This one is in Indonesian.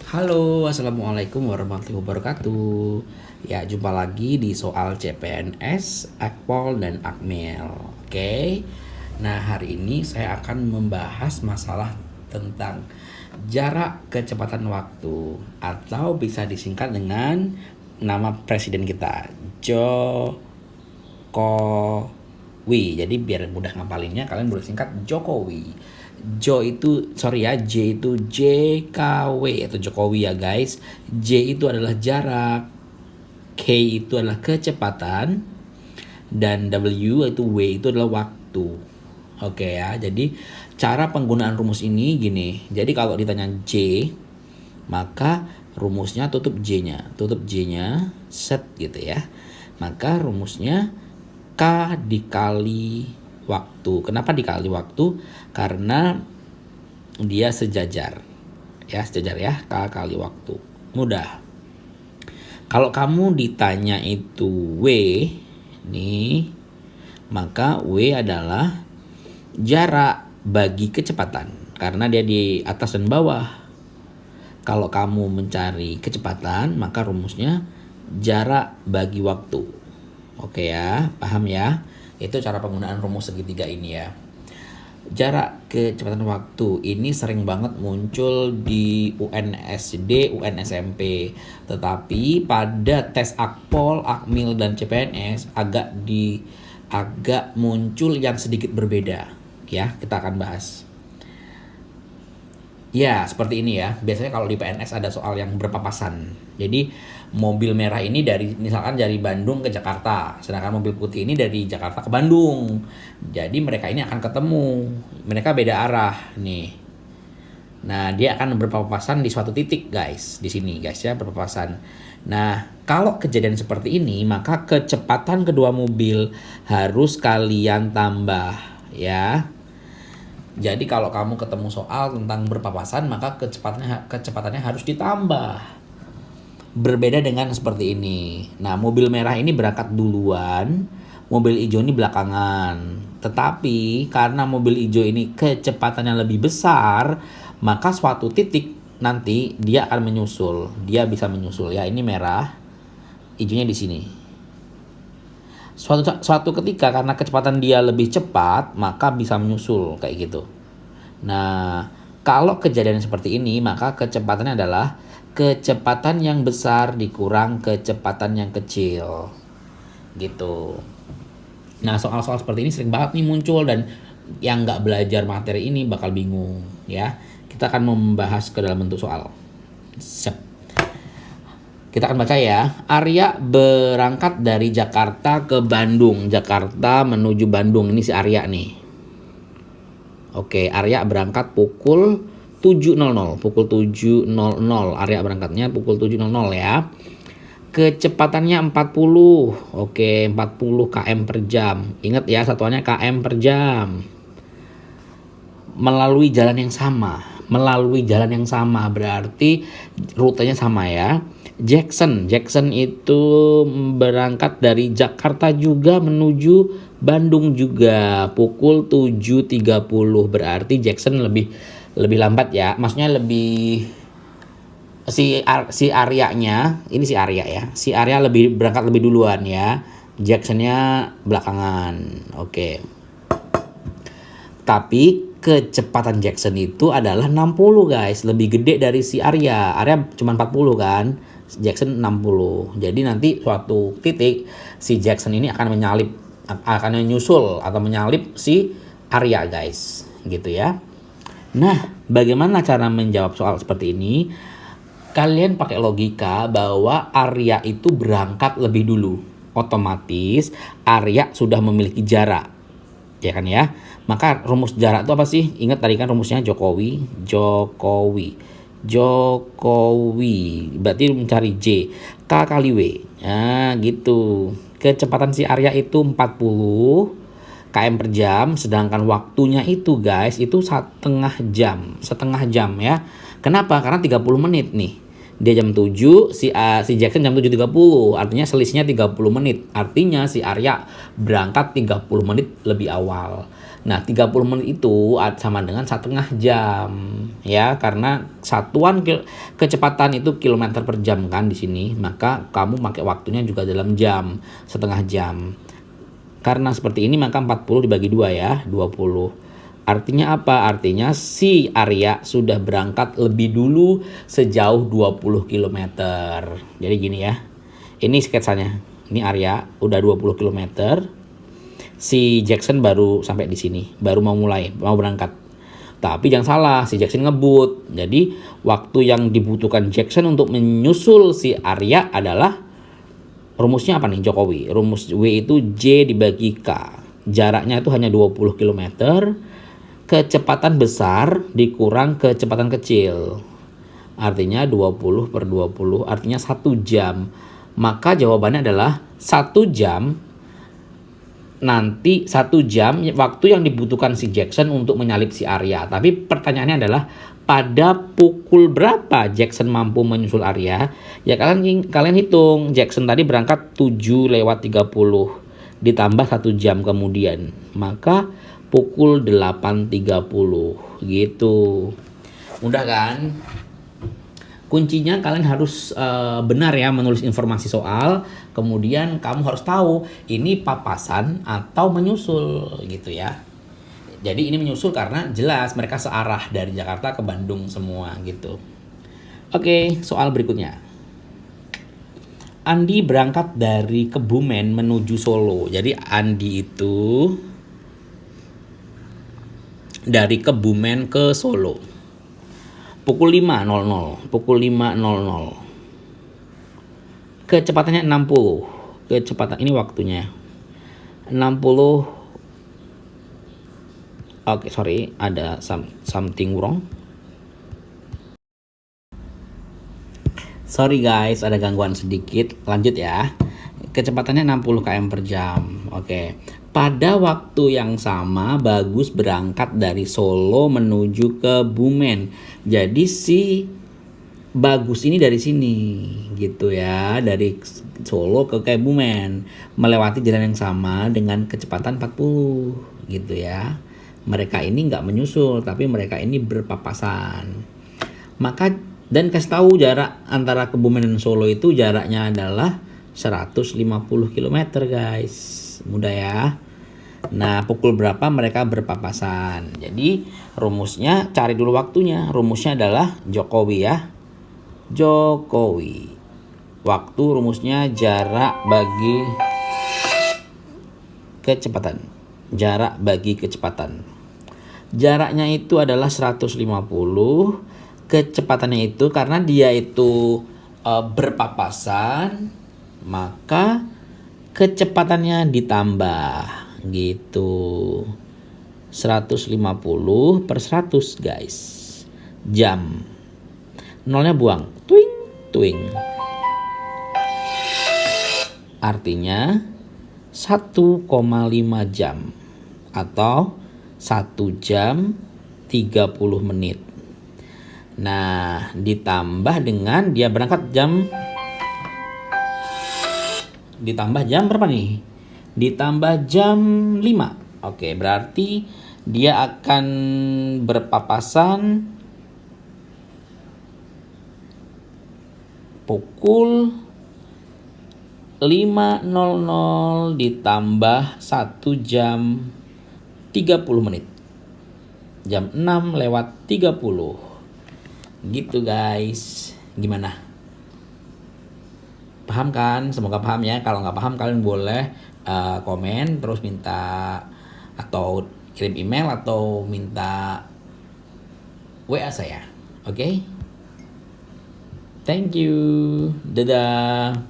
Halo, assalamualaikum warahmatullahi wabarakatuh. Ya, jumpa lagi di soal CPNS, Akpol, dan Akmil. Oke, nah hari ini saya akan membahas masalah tentang jarak kecepatan waktu atau bisa disingkat dengan nama presiden kita, Jokowi. Jadi biar mudah ngapalinnya, kalian boleh singkat Jokowi. J itu JKW atau Jokowi ya guys. J itu adalah jarak, K itu adalah kecepatan, dan W itu W itu adalah waktu. Oke ya, jadi cara penggunaan rumus ini gini. Jadi kalau ditanya J, maka rumusnya tutup J-nya, set gitu ya. Maka rumusnya K dikali waktu. Kenapa dikali waktu? Karena dia sejajar. Ya, sejajar ya, K kali waktu. Mudah. Kalau kamu ditanya itu W, nih, maka W adalah jarak bagi kecepatan. Karena dia di atas dan bawah. Kalau kamu mencari kecepatan, maka rumusnya jarak bagi waktu. Oke ya, paham ya? Itu cara penggunaan rumus segitiga ini ya. Jarak kecepatan waktu ini sering banget muncul di UNSD, UNSMP. Tetapi pada tes Akpol, Akmil, dan CPNS agak muncul yang sedikit berbeda. Ya, kita akan bahas. Ya, seperti ini ya. Biasanya kalau di PNS ada soal yang berpapasan. Jadi mobil merah ini misalkan dari Bandung ke Jakarta, sedangkan mobil putih ini dari Jakarta ke Bandung. Jadi mereka ini akan ketemu. Mereka beda arah nih. Nah, dia akan berpapasan di suatu titik, guys. Di sini, guys ya, berpapasan. Nah, kalau kejadian seperti ini, maka kecepatan kedua mobil harus kalian tambah, ya. Jadi kalau kamu ketemu soal tentang berpapasan, maka kecepatannya harus ditambah. Berbeda dengan seperti ini. Nah, mobil merah ini berangkat duluan, mobil hijau ini belakangan. Tetapi karena mobil hijau ini kecepatannya lebih besar, maka suatu titik nanti dia akan menyusul. Dia bisa menyusul ya. Ini merah, hijaunya di sini. Suatu ketika karena kecepatan dia lebih cepat, maka bisa menyusul kayak gitu. Nah, kalau kejadian seperti ini, maka kecepatannya adalah kecepatan yang besar dikurang kecepatan yang kecil. Gitu. Nah, soal-soal seperti ini sering banget nih muncul, dan yang nggak belajar materi ini bakal bingung ya. Kita akan membahas ke dalam bentuk soal. Sep. Kita akan baca ya. Arya berangkat dari Jakarta ke Bandung. Jakarta menuju Bandung. Ini si Arya nih. Oke, Arya berangkat pukul 7.00. Pukul 7.00. Arya berangkatnya pukul 7.00 ya. Kecepatannya 40. Oke, 40 km per jam. Ingat ya, satuannya km per jam. Melalui jalan yang sama. Berarti rutenya sama ya. Jackson itu berangkat dari Jakarta juga menuju Bandung juga pukul 7.30. Berarti Jackson lebih lambat ya. Maksudnya lebih si Aryanya, ini si Arya ya. Si Arya berangkat lebih duluan ya. Jacksonnya belakangan. Oke. Tapi kecepatan Jackson itu adalah 60 guys. Lebih gede dari si Arya. Arya cuma 40 kan. Jackson 60. Jadi nanti suatu titik si Jackson ini akan menyusul atau menyalip si Arya guys. Gitu ya. Nah, bagaimana cara menjawab soal seperti ini? Kalian pakai logika bahwa Arya itu berangkat lebih dulu. Otomatis Arya sudah memiliki jarak. Ya kan ya? Maka rumus jarak itu apa sih? Ingat tadi kan rumusnya Jokowi. Berarti mencari J. K kali W. Nah gitu. Kecepatan si Arya itu 40 km per jam. Sedangkan waktunya itu guys, itu setengah jam ya. Kenapa? Karena 30 menit nih. Dia jam 7, si Jackson jam 7.30. Artinya selisihnya 30 menit. Artinya si Arya berangkat 30 menit lebih awal. Nah, 30 menit itu sama dengan setengah jam ya, karena satuan kecepatan itu kilometer per jam kan di sini, maka kamu pakai waktunya juga dalam jam, setengah jam. Karena seperti ini maka 40 dibagi 2 ya, 20. Artinya apa? Artinya si Arya sudah berangkat lebih dulu sejauh 20 kilometer. Jadi gini ya. Ini sketsanya. Ini Arya udah 20 kilometer. Si Jackson baru sampai di sini, baru mau berangkat. Tapi jangan salah, si Jackson ngebut. Jadi waktu yang dibutuhkan Jackson untuk menyusul si Arya adalah, rumusnya apa nih Jokowi? Rumus W itu J dibagi K. Jaraknya itu hanya 20 kilometer. Kecepatan besar dikurang kecepatan kecil. Artinya 20 per 20 artinya 1 jam. Maka jawabannya adalah 1 jam. Nanti 1 jam waktu yang dibutuhkan si Jackson untuk menyalip si Arya. Tapi pertanyaannya adalah pada pukul berapa Jackson mampu menyusul Arya? Ya kalian hitung. Jackson tadi berangkat 7:30 ditambah 1 jam kemudian. Maka pukul 8:30 gitu. Mudah kan? Kuncinya kalian harus benar ya menulis informasi soal. Kemudian kamu harus tahu ini papasan atau menyusul gitu ya. Jadi ini menyusul karena jelas mereka searah dari Jakarta ke Bandung semua gitu. Oke, soal berikutnya. Andi berangkat dari Kebumen menuju Solo. Jadi Andi itu dari Kebumen ke Solo. Pukul 5.00. Kecepatannya 60. Kecepatan ini waktunya. 60. Oke, sorry, ada something wrong. Sorry guys, ada gangguan sedikit. Lanjut ya. Kecepatannya 60 km per jam. Oke. Pada waktu yang sama Bagus berangkat dari Solo menuju ke Bumen. Jadi si Bagus ini dari sini gitu ya, dari Solo ke Kebumen, melewati jalan yang sama dengan kecepatan 40 gitu ya. Mereka ini nggak menyusul, tapi mereka ini berpapasan. Maka dan kasih tahu jarak antara Kebumen dan Solo itu jaraknya adalah 150 km guys. Mudah ya. Nah, pukul berapa mereka berpapasan? Jadi rumusnya cari dulu waktunya. Rumusnya adalah Jokowi ya. Jokowi. Waktu rumusnya jarak bagi kecepatan. Jarak bagi kecepatan. Jaraknya itu adalah 150. Kecepatannya itu karena dia itu berpapasan, maka kecepatannya ditambah gitu. 150 per 100 guys. Jam. Nolnya buang. Twing, twing. Artinya 1,5 jam atau 1 jam 30 menit. Nah, ditambah dengan dia berangkat ditambah jam berapa nih? Ditambah jam 5. Oke, berarti dia akan berpapasan pukul 5.00 ditambah 1 jam 30 menit. Jam 6:30. Gitu guys. Gimana? Paham kan? Semoga paham ya. Kalau nggak paham kalian boleh komen terus minta atau kirim email atau minta WA saya. Oke? Thank you. Dadah.